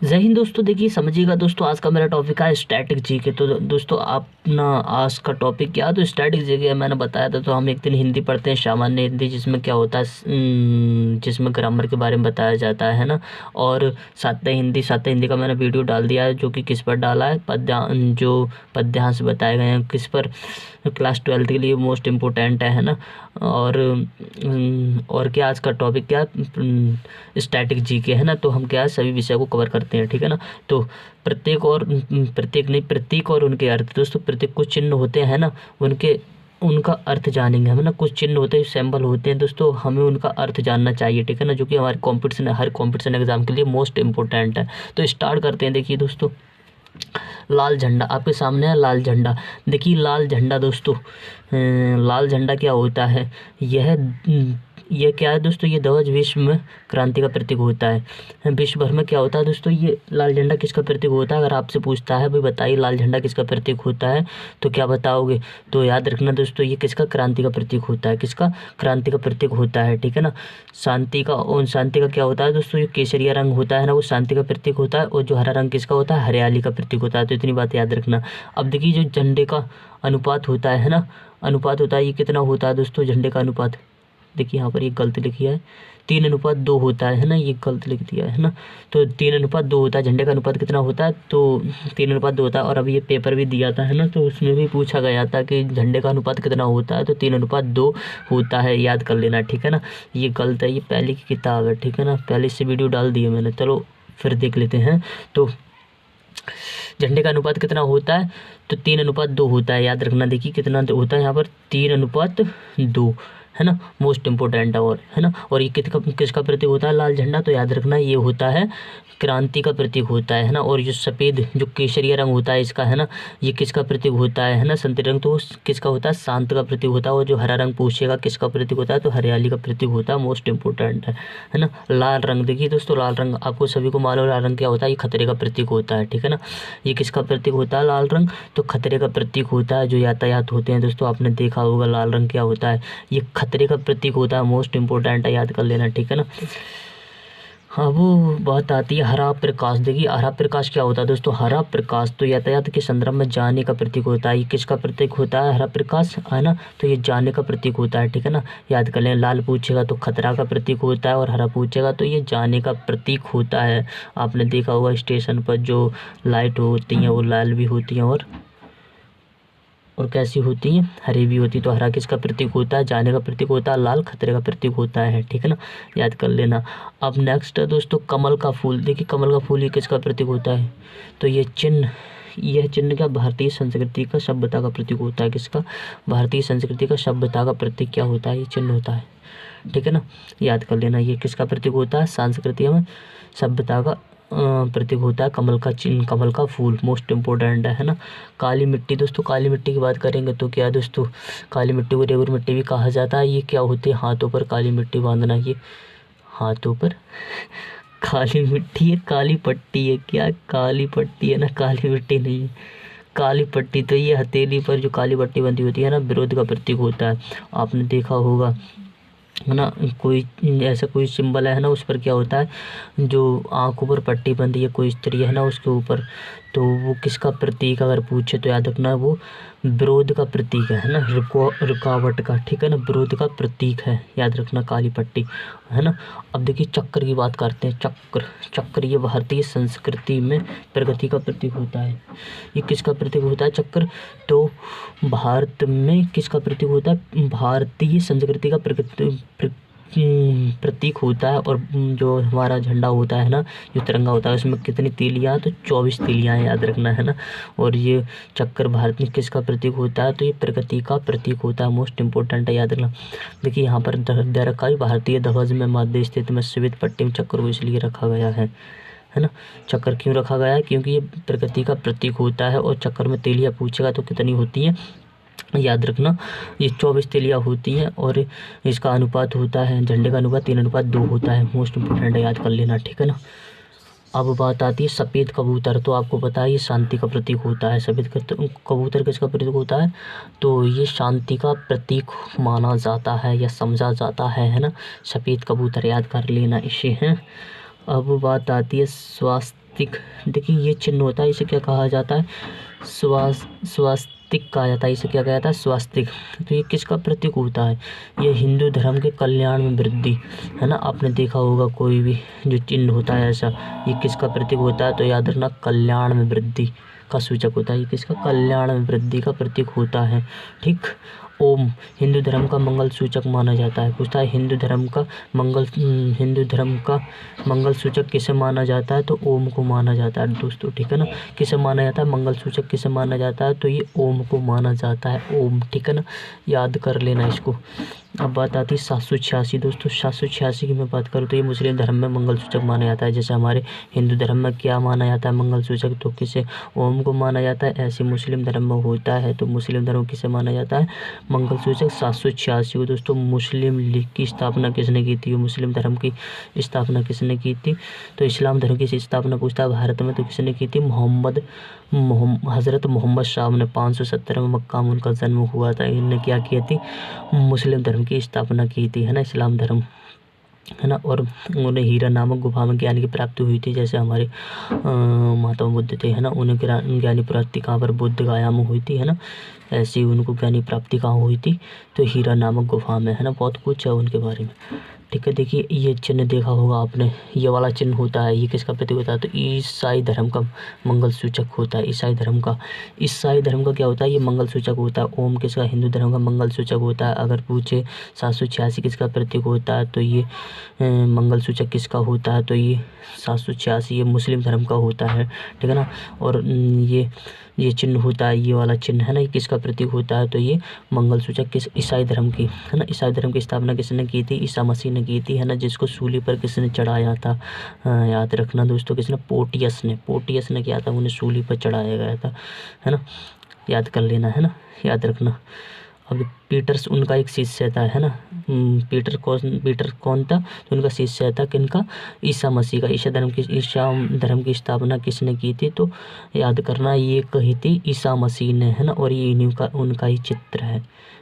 जय हिंद दोस्तों। देखिए समझिएगा दोस्तों, आज का मेरा टॉपिक है स्टैटिक जीके। तो दोस्तों अपना आज का टॉपिक क्या है, तो स्टैटिक जीके मैंने बताया था। तो हम एक दिन हिंदी पढ़ते हैं, सामान्य हिंदी, जिसमें क्या होता है, जिसमें ग्रामर के बारे में बताया जाता है ना। और सातः हिंदी का मैंने वीडियो डाल दिया है, जो कि किस पर डाला है, जो पद्यांश बताए गए हैं किस पर, क्लास 12 के लिए मोस्ट इम्पोर्टेंट है ना। और क्या आज का टॉपिक क्या है, स्टैटिक जीके है ना। तो हम क्या है, सभी विषय को कवर करते हैं, ठीक है ना। तो प्रतीक और उनके अर्थ। दोस्तों प्रतीक कुछ चिन्ह होते हैं ना, उनका अर्थ जानेंगे हम ना। कुछ चिन्ह होते हैं, सिंबल होते हैं दोस्तों, हमें उनका अर्थ जानना चाहिए, ठीक है ना, जो कि हमारे हर कॉम्पिटिशन एग्जाम के लिए मोस्ट इम्पोर्टेंट है। तो स्टार्ट करते हैं। देखिए दोस्तों, लाल झंडा आपके सामने है। लाल झंडा, देखिए लाल झंडा दोस्तों, लाल झंडा क्या होता है, यह क्या है दोस्तों, ये ध्वज विश्व में क्रांति का प्रतीक होता है। विश्व भर में क्या होता है दोस्तों, ये लाल झंडा किसका प्रतीक होता है। अगर आपसे पूछता है भाई बताइए लाल झंडा किसका प्रतीक होता है, तो क्या बताओगे। तो याद रखना दोस्तों, ये किसका, क्रांति का प्रतीक होता है। किसका, क्रांति का प्रतीक होता है, ठीक है ना। शांति का क्या होता है दोस्तों, ये केसरिया रंग होता है ना, वो शांति का प्रतीक होता है। और जो हरा रंग किसका होता है, हरियाली का प्रतीक होता है। तो इतनी बात याद रखना। अब देखिए जो झंडे का अनुपात होता है ना, अनुपात होता है, ये कितना होता है दोस्तों, झंडे का अनुपात। देखिए यहाँ पर ये गलत लिखी है, 3:2 होता है ना, ये गलत लिख दिया है ना। तो 3:2 होता है, झंडे का अनुपात कितना होता है, तो 3:2 होता है। और अभी ये पेपर भी दिया था है ना, तो उसमें भी पूछा गया था कि झंडे का अनुपात कितना होता है, तो 3:2 होता है, याद कर लेना, ठीक है ना। ये गलत है, ये पहले की किताब है, ठीक है ना, पहले से वीडियो डाल दी है मैंने। चलो फिर देख लेते हैं। तो झंडे का अनुपात कितना होता है, तो 3:2 होता है, याद रखना। देखिए कितना होता है यहाँ पर, 3:2 है ना, मोस्ट इम्पोर्टेंट है। और है ना, और ये किसका प्रतीक होता है, लाल झंडा। तो याद रखना ये होता है क्रांति का प्रतीक होता है ना। और जो सफ़ेद जो केसरिया रंग होता है इसका, है ना, ये किसका प्रतीक होता है ना, संतरी रंग, तो किसका होता है, शांत का प्रतीक होता है। और जो हरा रंग पूछेगा किसका प्रतीक होता है, तो हरियाली का प्रतीक होता है, मोस्ट इम्पोर्टेंट है ना। लाल रंग, देखिए दोस्तों लाल रंग आपको सभी को मालूम है, लाल रंग क्या होता है, ये खतरे का प्रतीक होता है, ठीक है ना। ये किसका प्रतीक होता है, लाल रंग, तो खतरे का प्रतीक होता है। जो यातायात होते हैं दोस्तों, आपने देखा होगा लाल रंग क्या होता है, ये खतरे का प्रतीक होता है, मोस्ट इम्पोर्टेंट है, याद कर लेना, ठीक है ना। हाँ, वो बात आती है हरा प्रकाश। देखिए हरा प्रकाश क्या होता है दोस्तों, हरा प्रकाश तो यातायात के संदर्भ में जाने का प्रतीक होता है। ये किसका प्रतीक होता है, हरा प्रकाश, है ना, तो ये जाने का प्रतीक होता है, ठीक है ना, याद कर लें। लाल पूछेगा तो खतरा का प्रतीक होता है, और हरा पूछेगा तो ये जाने का प्रतीक होता है। आपने देखा होगा स्टेशन पर जो लाइट होती हैं वो लाल भी होती हैं, और कैसी होती हैं, हरी भी होती। तो हरा किसका प्रतीक होता है, जाने का प्रतीक होता है, लाल खतरे का प्रतीक होता है, ठीक है ना, याद कर लेना। अब नेक्स्ट है दोस्तों कमल का फूल। देखिए कमल का फूल ये किसका प्रतीक होता है, तो यह चिन्ह क्या, भारतीय संस्कृति का, सभ्यता का प्रतीक होता है। किसका, भारतीय संस्कृति का, सभ्यता का प्रतीक क्या होता है, ये चिन्ह होता है, ठीक है ना, याद कर लेना। ये किसका प्रतीक होता है, संस्कृति में सभ्यता का प्रतीक होता है कमल का चिन्ह, कमल का फूल, मोस्ट इम्पोर्टेंट है ना। काली मिट्टी, दोस्तों काली मिट्टी की बात करेंगे तो क्या दोस्तों, काली मिट्टी को रेगुर मिट्टी भी कहा जाता है। ये क्या होती है, हाथों पर काली मिट्टी बांधना, ये हाथों पर काली मिट्टी है, काली पट्टी है, क्या काली पट्टी है ना, काली मिट्टी नहीं है, काली पट्टी। तो ये हथेली पर जो काली पट्टी बंधी होती है ना, विरोध का प्रतीक होता है। आपने देखा होगा है ना, कोई ऐसा कोई सिंबल है ना, उस पर क्या होता है, जो आँखों पर पट्टी बंधी है कोई स्त्री है ना उसके ऊपर, तो वो किसका प्रतीक अगर पूछे तो याद रखना वो विरोध का प्रतीक है ना, रुकावट का, ठीक है ना, विरोध का प्रतीक है, याद रखना काली पट्टी, है ना। अब देखिए चक्र की बात करते हैं। चक्र ये भारतीय संस्कृति में प्रगति का प्रतीक होता है। ये किसका प्रतीक होता है, चक्र, तो भारत में किसका प्रतीक होता है, भारतीय संस्कृति का प्रतीक होता है। और जो हमारा झंडा होता है ना, जो तिरंगा होता है, उसमें कितनी तीलियाँ, तो 24 तीलियाँ हैं, याद रखना, है ना। और ये चक्र भारत में किसका प्रतीक होता है, तो ये प्रगति का प्रतीक होता है, मोस्ट इंपॉर्टेंट है, याद रखना। देखिए यहाँ पर दे रखा है, भारतीय ध्वज में मध्य स्थित में श्वेत पट्टी में चक्र को इसलिए रखा गया है ना। चक्र क्यों रखा गया है, क्योंकि ये प्रगति का प्रतीक होता है। और चक्र में तीलियाँ पूछेगा तो कितनी होती हैं, याद रखना, ये 24 तीलियाँ होती हैं। और इसका अनुपात होता है, झंडे का अनुपात 3:2 होता है, मोस्ट इम्पोर्टेंट है, याद कर लेना, ठीक है ना। अब बात आती है सफ़ेद कबूतर। तो आपको पता है ये शांति का प्रतीक होता है। सफ़ेद कबूतर किसका प्रतीक होता है, तो ये शांति का प्रतीक माना जाता है या समझा जाता है ना। सफ़ेद कबूतर याद कर लेना इसे, हैं। अब बात आती है स्वास्थ्य स्वास्तिक, देखिए ये चिन्ह होता है, इसे क्या कहा जाता है, स्वास्तिक कहा जाता है, इसे क्या कहा जाता है, स्वास्तिक। तो ये किसका प्रतीक होता है, ये हिंदू धर्म के कल्याण में वृद्धि, है ना। आपने देखा होगा कोई भी जो चिन्ह होता है ऐसा, ये किसका प्रतीक होता है, तो याद रखना कल्याण में वृद्धि का सूचक होता है, ये किसका, कल्याण में वृद्धि का प्रतीक होता है, ठीक। ओम हिंदू धर्म का मंगल सूचक माना जाता है, पूछता है हिंदू धर्म का मंगल सूचक किसे माना जाता है, तो ओम को माना जाता है दोस्तों, ठीक है ना। किसे माना जाता है, मंगल सूचक किसे माना जाता है, तो ये ओम को माना जाता है, ओम, ठीक है ना, याद कर लेना इसको। अब बात आती है 786 दोस्तों, 786 की मैं बात करूँ तो ये मुस्लिम धर्म में मंगल सूचक माना जाता है। जैसे हमारे हिंदू धर्म में क्या माना जाता है मंगल सूचक, तो किसे, ओम को माना जाता है, ऐसे मुस्लिम धर्म में होता है। तो मुस्लिम धर्म किसे माना जाता है, मंगल सूचक 786 को। दोस्तों मुस्लिम लीग की स्थापना किसने की थी, मुस्लिम धर्म की स्थापना किसने की थी, तो इस्लाम धर्म की स्थापना पूछता है भारत में, तो किसने की थी, हज़रत मोहम्मद साहब ने 570 में मक्का में उनका जन्म हुआ था। इन्होंने क्या किया थी, मुस्लिम धर्म की स्थापना की थी, है ना, इस्लाम धर्म, है ना। और उन्हें हीरा नामक गुफा में ज्ञान की प्राप्ति हुई थी। जैसे हमारे महात्मा बुद्ध थे, है ना, उन्हें ज्ञानी प्राप्ति कहाँ पर, बुद्ध गया में हुई थी, है ना। ऐसी उनको ज्ञानी प्राप्ति कहाँ हुई थी, तो हीरा नामक गुफा में, है ना। बहुत कुछ है उनके बारे में, ठीक है। देखिए ये चिन्ह देखा होगा आपने, ये वाला चिन्ह होता है, ये किसका प्रतीक होता है, तो ईसाई धर्म का मंगल सूचक होता है। ईसाई धर्म का क्या होता है, ये मंगल सूचक होता है। ओम किसका, हिंदू धर्म का मंगल सूचक होता है। अगर पूछे 786 किसका प्रतीक होता है, तो ये मंगल सूचक किसका होता है, तो ये 786 ये मुस्लिम धर्म का होता है, ठीक है ना। और ये चिन्ह होता है, ये वाला चिन्ह, है ना, ये किसका प्रतीक होता है, तो ये मंगल सूचक किस, ईसाई धर्म की, है ना। ईसाई धर्म की स्थापना किसने की थी, ईसा मसीह ने की थी, है ना, जिसको सूली पर किसने चढ़ाया था, याद रखना दोस्तों, किसने, पोटियस ने किया था, उन्हें सूली पर चढ़ाया गया था, है ना, याद कर लेना, है ना, याद रखना। अब पीटर्स उनका एक शिष्य था, है ना। पीटर कौन था, तो उनका शिष्य था किनका, ईसा मसीह का। ईसा धर्म की स्थापना किसने की थी, तो याद करना ये कही थी ईसा मसीह ने, है ना। और ये उनका ही चित्र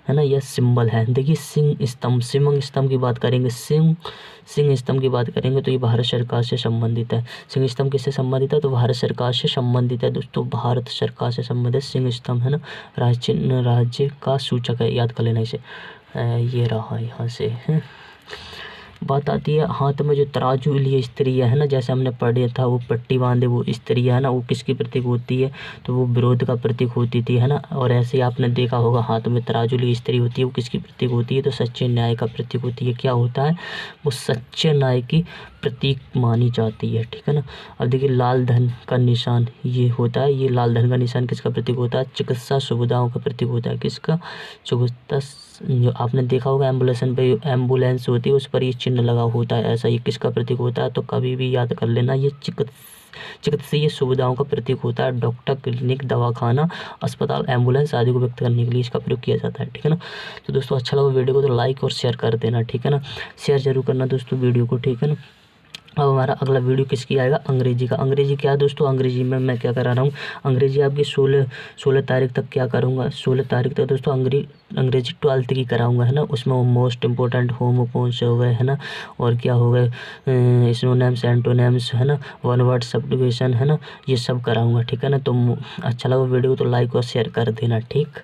है ना, यह सिंबल है। देखिए सिंह स्तंभ की बात करेंगे, सिंह स्तंभ की बात करेंगे तो ये भारत सरकार से संबंधित है। सिंह स्तंभ किससे संबंधित है, तो भारत सरकार से संबंधित है दोस्तों, भारत सरकार से संबंधित सिंह स्तंभ, है ना। राज्य का सूचक है, याद कर लेना इसे। ये रहा यहाँ से, है। बात आती है हाथ में जो तराजू लिए स्त्रियाँ, है ना, जैसे हमने पढ़े था, वो पट्टी बांधे वो स्त्रियाँ, है ना, वो किसकी प्रतीक होती है, तो वो विरोध का प्रतीक होती थी, है ना। और ऐसे आपने देखा होगा हाथ में तराजू लिए स्त्री होती है, वो किसकी प्रतीक होती है, तो सच्चे न्याय का प्रतीक होती है। क्या होता है, वो सच्चे न्याय की प्रतीक मानी जाती है, ठीक है ना। अब देखिए लाल धन का निशान ये होता है, ये लाल धन का निशान किसका प्रतीक होता है, चिकित्सा सुविधाओं का प्रतीक होता है। किसका, चिकित्सा, जो आपने देखा होगा एम्बुलेंस होती है उस पर ये चिन्ह लगा होता है, ऐसा ये किसका प्रतीक होता है, तो कभी भी याद कर लेना, ये चिकित्सीय सुविधाओं का प्रतीक होता है। डॉक्टर, क्लिनिक, दवाखाना, अस्पताल, एम्बुलेंस आदि को व्यक्त करने के लिए इसका प्रयोग किया जाता है, ठीक है ना। तो दोस्तों अच्छा लगा वीडियो को तो लाइक और शेयर कर देना, ठीक है ना, शेयर जरूर करना दोस्तों वीडियो को, ठीक है ना। अब हमारा अगला वीडियो किसकी आएगा, अंग्रेजी का। अंग्रेजी क्या है दोस्तों, अंग्रेजी में मैं क्या करा रहा हूँ, अंग्रेजी आपकी 16 तारीख तक क्या करूँगा, 16 तारीख तक दोस्तों अंग्रेजी 12th की कराऊंगा, है ना। उसमें मोस्ट इंपॉर्टेंट होमोफोन्स हो गए, है ना, और क्या हो गए, सिनोनिम्स, एंटोनिम्स, है ना, वन वर्ड सब्स्टिट्यूशन, है ना, ये सब कराऊंगा, ठीक है ना। तो अच्छा लगा वीडियो तो लाइक और शेयर कर देना, ठीक।